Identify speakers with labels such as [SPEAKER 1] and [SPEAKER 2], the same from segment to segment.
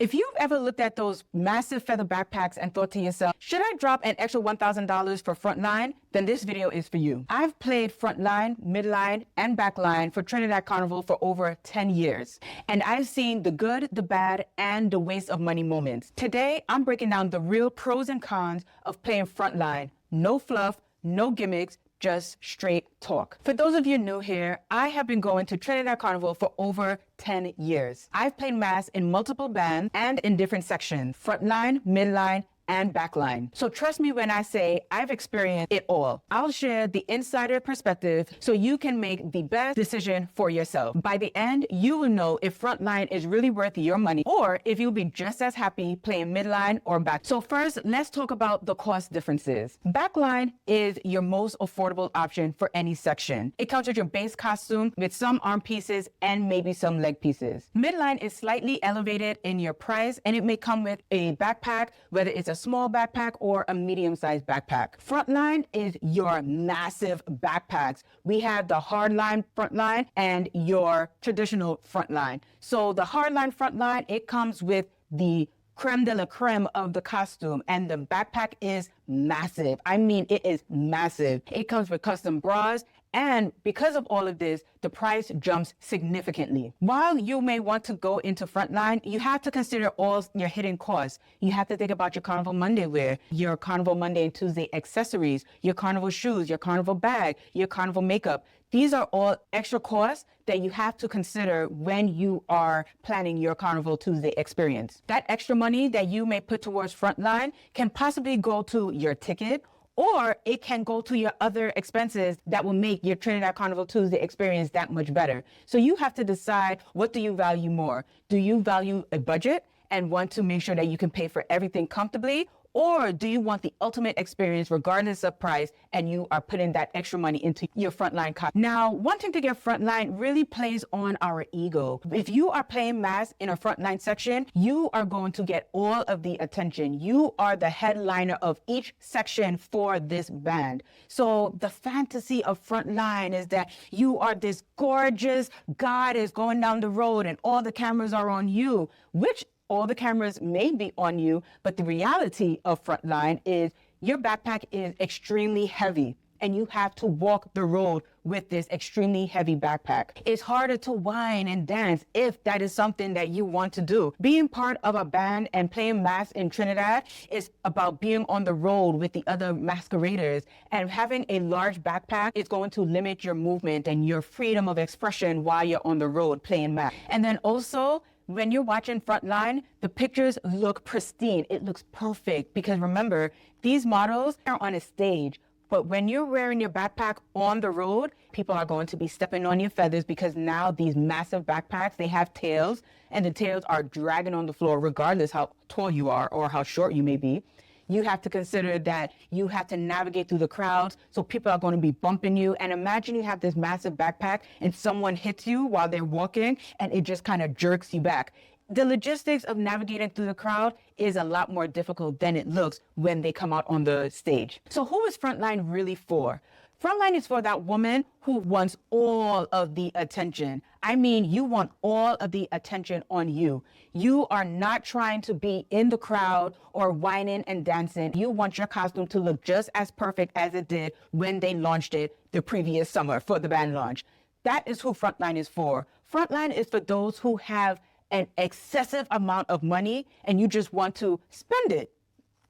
[SPEAKER 1] If you've ever looked at those massive feather backpacks and thought to yourself, should I drop an extra $1,000 for Frontline? Then this video is for you. I've played Frontline, Midline, and Backline for Trinidad Carnival for over 10 years. And I've seen the good, the bad, and the waste of money moments. Today, I'm breaking down the real pros and cons of playing Frontline. No fluff, no gimmicks, just straight talk. For those of you new here, I have been going to Trinidad Carnival for over 10 years. I've played mass in multiple bands and in different sections, Frontline, Midline, and Backline. So trust me when I say I've experienced it all. I'll share the insider perspective so you can make the best decision for yourself. By the end, you will know if Frontline is really worth your money or if you'll be just as happy playing Midline or Back. So first, let's talk about the cost differences. Backline is your most affordable option for any section. It comes with your base costume with some arm pieces and maybe some leg pieces. Midline is slightly elevated in your price and it may come with a backpack, whether it's a small backpack or a medium-sized backpack. Frontline is your massive backpacks. We have the hardline Frontline and your traditional Frontline. So the hardline Frontline, it comes with the creme de la creme of the costume, and the backpack is massive. I mean, it is massive. It comes with custom bras, and because of all of this, the price jumps significantly. While you may want to go into Frontline, you have to consider all your hidden costs. You have to think about your Carnival Monday wear, your Carnival Monday and Tuesday accessories, your Carnival shoes, your Carnival bag, your Carnival makeup. These are all extra costs that you have to consider when you are planning your Carnival Tuesday experience. That extra money that you may put towards Frontline can possibly go to your ticket, or it can go to your other expenses that will make your Trinidad Carnival Tuesday experience that much better. So you have to decide, what do you value more? Do you value a budget and want to make sure that you can pay for everything comfortably? Or do you want the ultimate experience regardless of price and you are putting that extra money into your Frontline cost? Now, wanting to get Frontline really plays on our ego. If you are playing mass in a Frontline section, you are going to get all of the attention. You are the headliner of each section for this band. So the fantasy of Frontline is that you are this gorgeous goddess going down the road and all the cameras are on you, which all the cameras may be on you, but the reality of Frontline is your backpack is extremely heavy and you have to walk the road with this extremely heavy backpack. It's harder to whine and dance if that is something that you want to do. Being part of a band and playing mass in Trinidad is about being on the road with the other masqueraders, and having a large backpack is going to limit your movement and your freedom of expression while you're on the road playing mass. And then also, when you're watching Frontline, the pictures look pristine. It looks perfect because remember, these models are on a stage. But when you're wearing your backpack on the road, people are going to be stepping on your feathers because now these massive backpacks, they have tails and the tails are dragging on the floor regardless how tall you are or how short you may be. You have to consider that you have to navigate through the crowds, so people are going to be bumping you. And imagine you have this massive backpack and someone hits you while they're walking and it just kind of jerks you back. The logistics of navigating through the crowd is a lot more difficult than it looks when they come out on the stage. So who is Frontline really for? Frontline is for that woman who wants all of the attention. I mean, you want all of the attention on you. You are not trying to be in the crowd or whining and dancing. You want your costume to look just as perfect as it did when they launched it the previous summer for the band launch. That is who Frontline is for. Frontline is for those who have an excessive amount of money and you just want to spend it.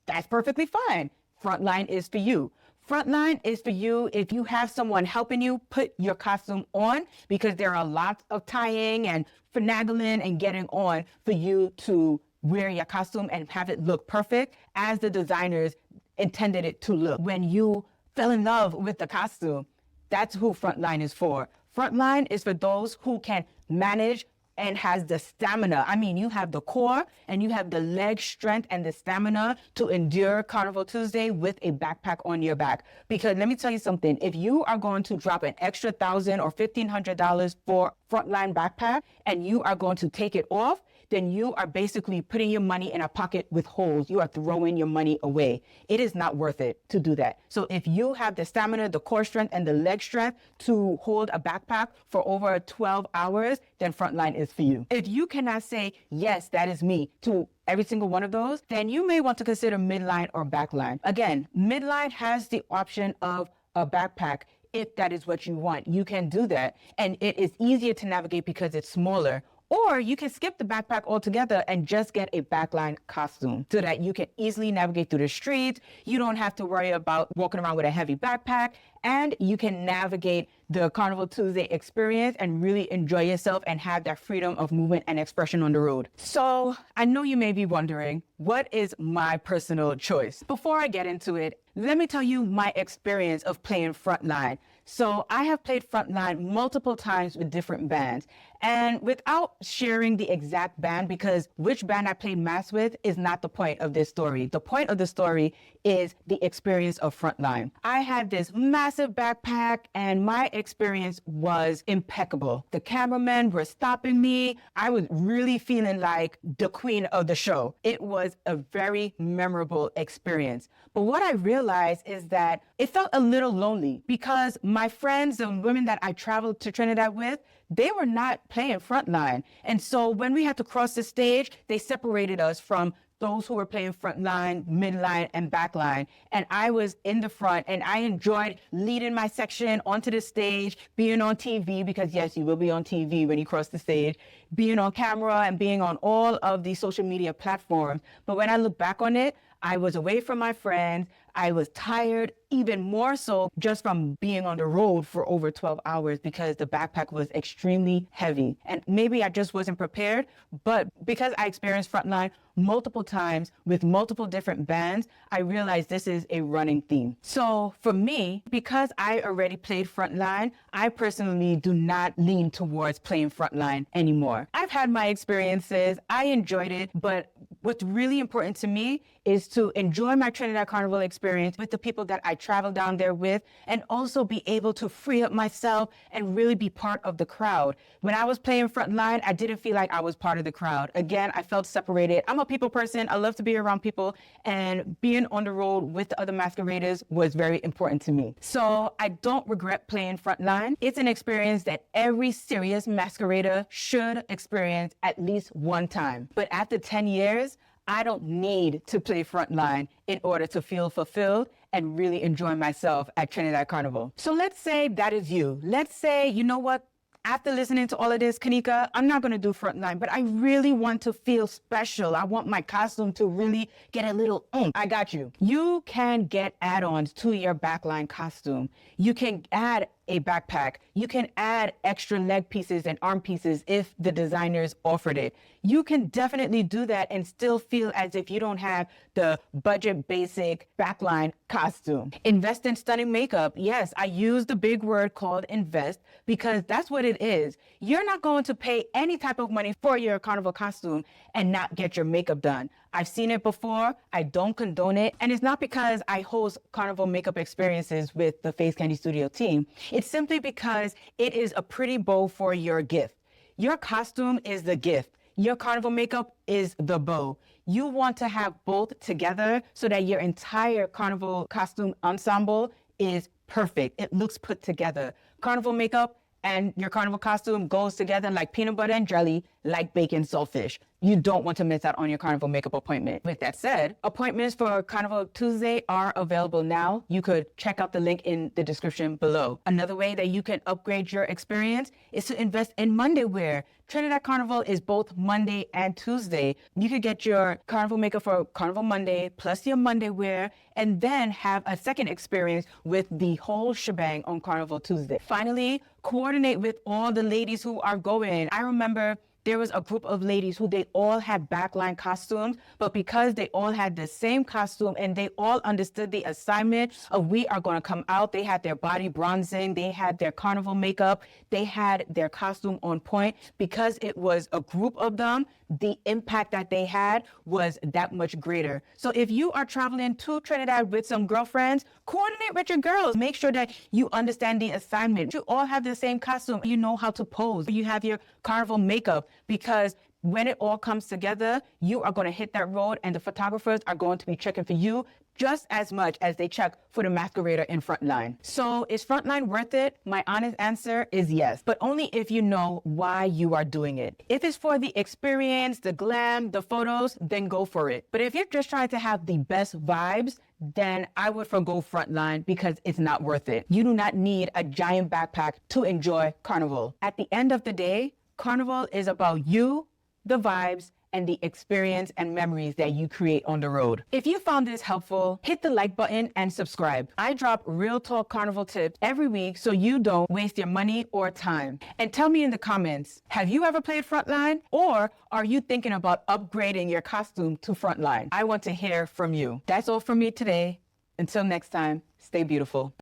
[SPEAKER 1] That's perfectly fine. Frontline is for you. Frontline is for you if you have someone helping you put your costume on, because there are lots of tying and finagling and getting on for you to wear your costume and have it look perfect as the designers intended it to look. When you fell in love with the costume, that's who Frontline is for. Frontline is for those who can manage and has the stamina. I mean, you have the core and you have the leg strength and the stamina to endure Carnival Tuesday with a backpack on your back. Because let me tell you something, if you are going to drop an extra $1,000 or $1,500 for Frontline backpack and you are going to take it off, then you are basically putting your money in a pocket with holes. You are throwing your money away. It is not worth it to do that. So if you have the stamina, the core strength, and the leg strength to hold a backpack for over 12 hours, then Frontline is for you. If you cannot say, yes, that is me, to every single one of those, then you may want to consider midline or backline. Again, midline has the option of a backpack. If that is what you want, you can do that. And it is easier to navigate because it's smaller. Or you can skip the backpack altogether and just get a backline costume so that you can easily navigate through the streets. You don't have to worry about walking around with a heavy backpack, and you can navigate the Carnival Tuesday experience and really enjoy yourself and have that freedom of movement and expression on the road. So I know you may be wondering, what is my personal choice? Before I get into it, let me tell you my experience of playing Frontline. So I have played Frontline multiple times with different bands. And without sharing the exact band, because which band I played mass with is not the point of this story. The point of the story is the experience of Frontline. I had this massive backpack and my experience was impeccable. The cameramen were stopping me. I was really feeling like the queen of the show. It was a very memorable experience. But what I realized is that it felt a little lonely because my friends and women that I traveled to Trinidad with, they were not playing Frontline. And so when we had to cross the stage, they separated us from those who were playing Frontline, midline, and backline. And I was in the front, and I enjoyed leading my section onto the stage, being on TV, because yes, you will be on TV when you cross the stage, being on camera and being on all of the social media platforms. But when I look back on it, I was away from my friends. I was tired, even more so just from being on the road for over 12 hours because the backpack was extremely heavy. And maybe I just wasn't prepared, but because I experienced Frontline multiple times with multiple different bands, I realized this is a running theme. So for me, because I already played Frontline, I personally do not lean towards playing Frontline anymore. I've had my experiences, I enjoyed it, but what's really important to me is to enjoy my Trinidad Carnival experience with the people that I travel down there with, and also be able to free up myself and really be part of the crowd. When I was playing Frontline, I didn't feel like I was part of the crowd. Again, I felt separated. I'm a people person. I love to be around people, and being on the road with the other masqueraders was very important to me. So I don't regret playing Frontline. It's an experience that every serious masquerader should experience at least one time. But after 10 years, I don't need to play Frontline in order to feel fulfilled and really enjoy myself at Trinidad Carnival. So let's say that is you. Let's say, you know what? After listening to all of this, Kanika, I'm not going to do Frontline, but I really want to feel special. I want my costume to really get a little oomph. I got you. You can get add-ons to your backline costume. You can add a backpack. You can add extra leg pieces and arm pieces if the designers offered it. You can definitely do that and still feel as if you don't have the budget basic backline costume. Invest in stunning makeup. Yes, I use the big word called invest because that's what it is. You're not going to pay any type of money for your carnival costume and not get your makeup done. I've seen it before. I don't condone it. And it's not because I host carnival makeup experiences with the Face Candy Studio team. It's simply because it is a pretty bow for your gift. Your costume is the gift. Your carnival makeup is the bow. You want to have both together so that your entire carnival costume ensemble is perfect. It looks put together. Carnival makeup and your carnival costume goes together like peanut butter and jelly, like bacon saltfish. You don't want to miss out on your carnival makeup appointment. With that said, appointments for Carnival Tuesday are available now. You could check out the link in the description below. Another way that you can upgrade your experience is to invest in Monday wear. Trinidad Carnival is both Monday and Tuesday. You could get your carnival makeup for Carnival Monday plus your Monday wear, and then have a second experience with the whole shebang on Carnival Tuesday. Finally, coordinate with all the ladies who are going. I remember there was a group of ladies who they all had backline costumes, but because they all had the same costume and they all understood the assignment of we are going to come out, they had their body bronzing, they had their carnival makeup, they had their costume on point. Because it was a group of them, the impact that they had was that much greater. So if you are traveling to Trinidad with some girlfriends, coordinate with your girls. Make sure that you understand the assignment. You all have the same costume. You know how to pose. You have your carnival makeup, because when it all comes together, you are going to hit that road and the photographers are going to be checking for you just as much as they check for the masquerader in Frontline. So is Frontline worth it? My honest answer is yes, but only if you know why you are doing it. If it's for the experience, the glam, the photos, then go for it. But if you're just trying to have the best vibes, then I would forgo Frontline because it's not worth it. You do not need a giant backpack to enjoy Carnival. At the end of the day, Carnival is about you, the vibes, and the experience and memories that you create on the road. If you found this helpful, hit the like button and subscribe. I drop real talk Carnival tips every week so you don't waste your money or time. And tell me in the comments, have you ever played Frontline? Or are you thinking about upgrading your costume to Frontline? I want to hear from you. That's all from me today. Until next time, stay beautiful.